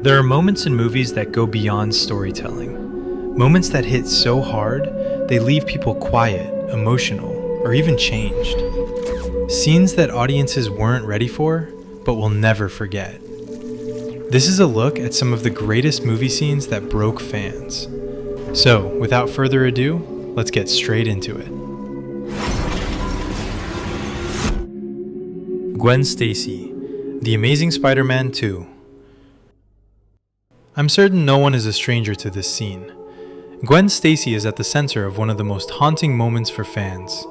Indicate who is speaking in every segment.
Speaker 1: There are moments in movies that go beyond storytelling. Moments that hit so hard, they leave people quiet, emotional, or even changed. Scenes that audiences weren't ready for, but will never forget. This is a look at some of the greatest movie scenes that broke fans. So, without further ado, let's get straight into it. Gwen Stacy, The Amazing Spider-Man 2. I'm certain no one is a stranger to this scene. Gwen Stacy is at the center of one of the most haunting moments for fans.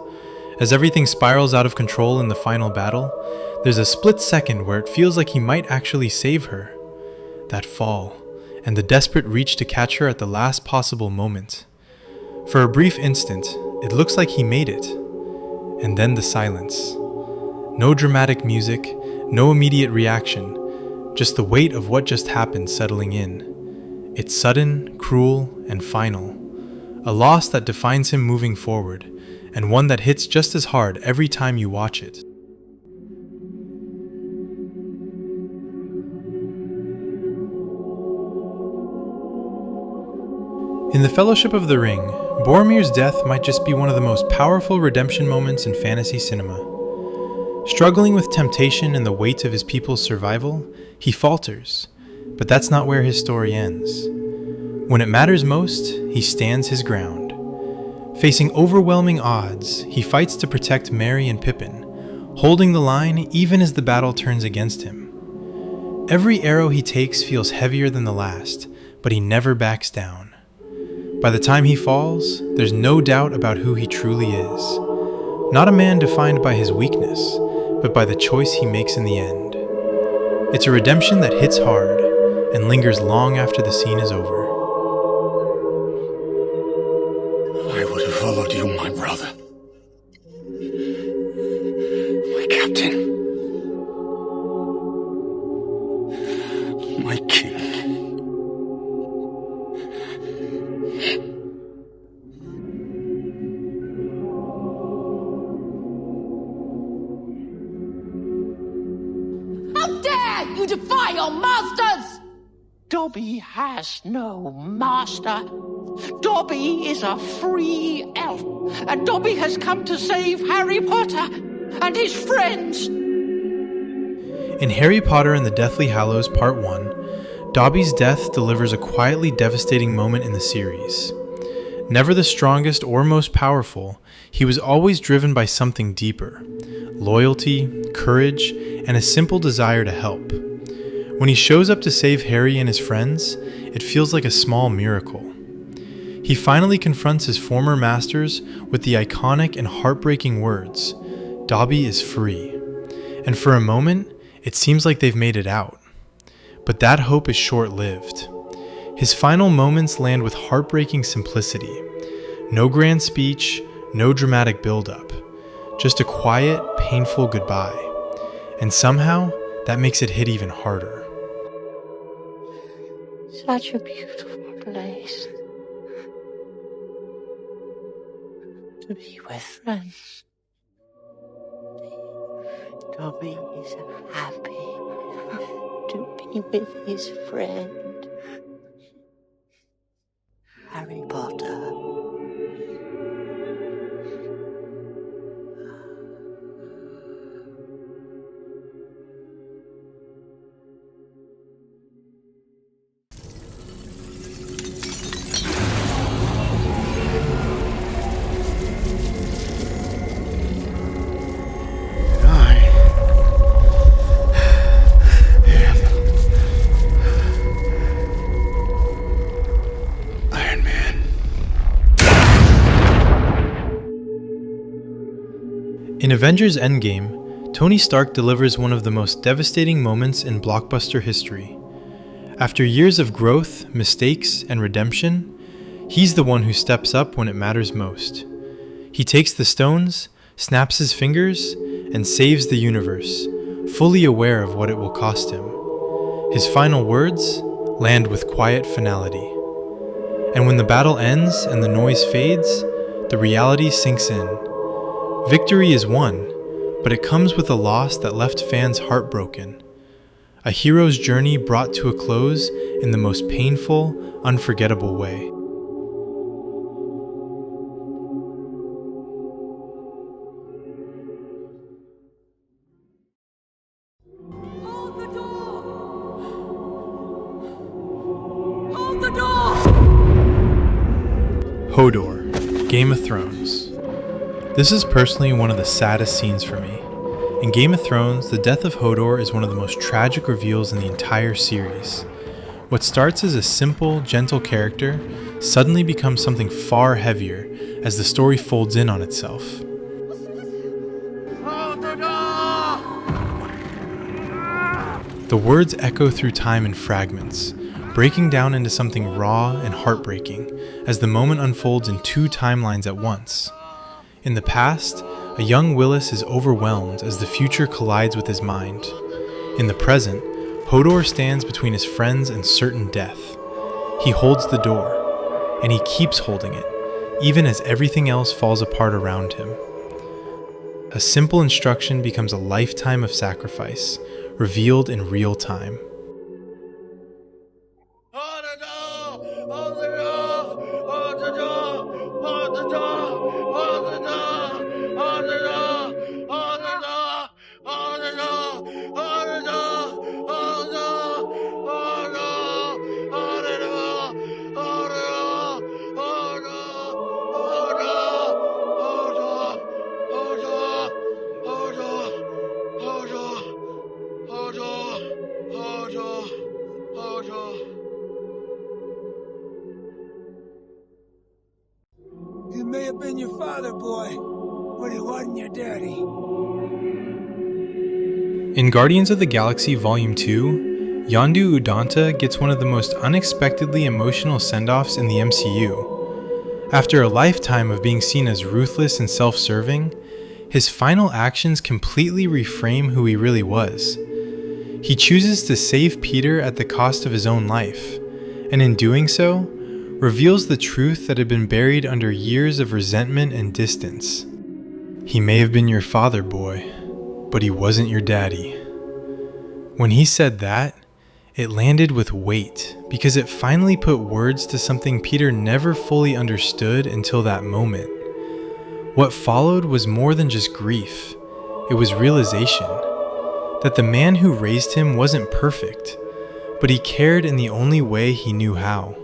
Speaker 1: As everything spirals out of control in the final battle, there's a split second where it feels like he might actually save her. That fall, and the desperate reach to catch her at the last possible moment. For a brief instant, it looks like he made it. And then the silence. No dramatic music, no immediate reaction. Just the weight of what just happened settling in. It's sudden, cruel, and final. A loss that defines him moving forward, and one that hits just as hard every time you watch it. In The Fellowship of the Ring, Boromir's death might just be one of the most powerful redemption moments in fantasy cinema. Struggling with temptation and the weight of his people's survival, he falters, but that's not where his story ends. When it matters most, he stands his ground. Facing overwhelming odds, he fights to protect Merry and Pippin, holding the line even as the battle turns against him. Every arrow he takes feels heavier than the last, but he never backs down. By the time he falls, there's no doubt about who he truly is. Not a man defined by his weakness, but by the choice he makes in the end. It's a redemption that hits hard and lingers long after the scene is over.
Speaker 2: I would have followed you, my brother. My captain. My king.
Speaker 3: You defy your masters!
Speaker 4: Dobby has no master. Dobby is a free elf, and Dobby has come to save Harry Potter and his friends.
Speaker 1: In Harry Potter and the Deathly Hallows Part 1, Dobby's death delivers a quietly devastating moment in the series. Never the strongest or most powerful, he was always driven by something deeper: loyalty, courage, and a simple desire to help. When he shows up to save Harry and his friends, it feels like a small miracle. He finally confronts his former masters with the iconic and heartbreaking words, "Dobby is free." And for a moment, it seems like they've made it out. But that hope is short-lived. His final moments land with heartbreaking simplicity. No grand speech, no dramatic build-up. Just a quiet, painful goodbye. And somehow, that makes it hit even harder.
Speaker 4: Such a beautiful place to be with friends. Dobby is happy to be with his friend, Harry Potter.
Speaker 1: In Avengers Endgame, Tony Stark delivers one of the most devastating moments in blockbuster history. After years of growth, mistakes, and redemption, he's the one who steps up when it matters most. He takes the stones, snaps his fingers, and saves the universe, fully aware of what it will cost him. His final words land with quiet finality. And when the battle ends and the noise fades, the reality sinks in. Victory is won, but it comes with a loss that left fans heartbroken. a hero's journey brought to a close in the most painful, unforgettable way.
Speaker 3: Hold the door! Hold the door!
Speaker 1: Hodor, Game of Thrones. This is personally one of the saddest scenes for me. In Game of Thrones, the death of Hodor is one of the most tragic reveals in the entire series. What starts as a simple, gentle character suddenly becomes something far heavier as the story folds in on itself. The words echo through time in fragments, breaking down into something raw and heartbreaking as the moment unfolds in two timelines at once. In the past, a young Willis is overwhelmed as the future collides with his mind. In the present, Hodor stands between his friends and certain death. He holds the door, and he keeps holding it, even as everything else falls apart around him. A simple instruction becomes a lifetime of sacrifice, revealed in real time.
Speaker 5: He may have been your father, boy, but he wasn't your daddy.
Speaker 1: In Guardians of the Galaxy Volume 2, Yondu Udonta gets one of the most unexpectedly emotional send-offs in the MCU. After a lifetime of being seen as ruthless and self-serving, his final actions completely reframe who he really was. He chooses to save Peter at the cost of his own life, and in doing so, reveals the truth that had been buried under years of resentment and distance. He may have been your father, boy, but he wasn't your daddy. When he said that, it landed with weight because it finally put words to something Peter never fully understood until that moment. What followed was more than just grief. It was realization that the man who raised him wasn't perfect, but he cared in the only way he knew how.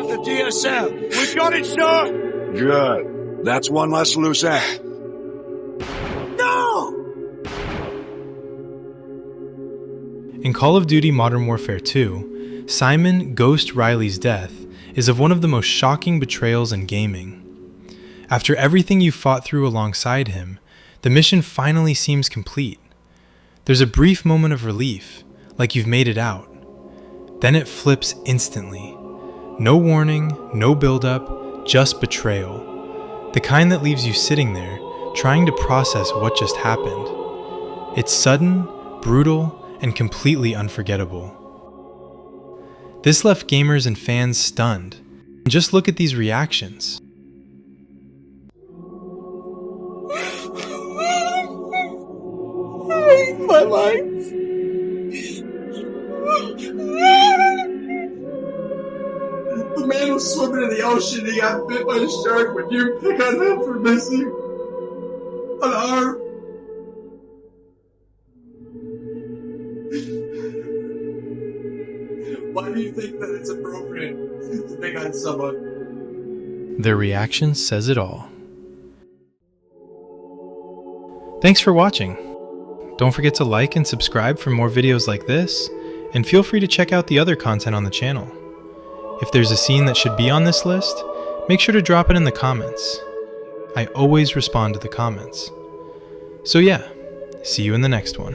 Speaker 5: The DSL. We've got it, sir.
Speaker 6: Good. That's one less loose end.
Speaker 5: No!
Speaker 1: In Call of Duty Modern Warfare 2, Simon Ghost Riley's death is of one of the most shocking betrayals in gaming. After everything you fought through alongside him, the mission finally seems complete. There's a brief moment of relief, like you've made it out. Then it flips instantly. No warning, no build-up, just betrayal. The kind that leaves you sitting there, trying to process what just happened. It's sudden, brutal, and completely unforgettable. This left gamers and fans stunned. Just look at these reactions.
Speaker 5: My life.
Speaker 7: The man was swimming in the ocean. He got bit by a shark. Would you pick on him for missing an arm? Why do you think that it's appropriate to pick on someone?
Speaker 1: Their reaction says it all. Thanks for watching. Don't forget to like and subscribe for more videos like this, and feel free to check out the other content on the channel. If there's a scene that should be on this list, make sure to drop it in the comments. I always respond to the comments. So yeah, see you in the next one.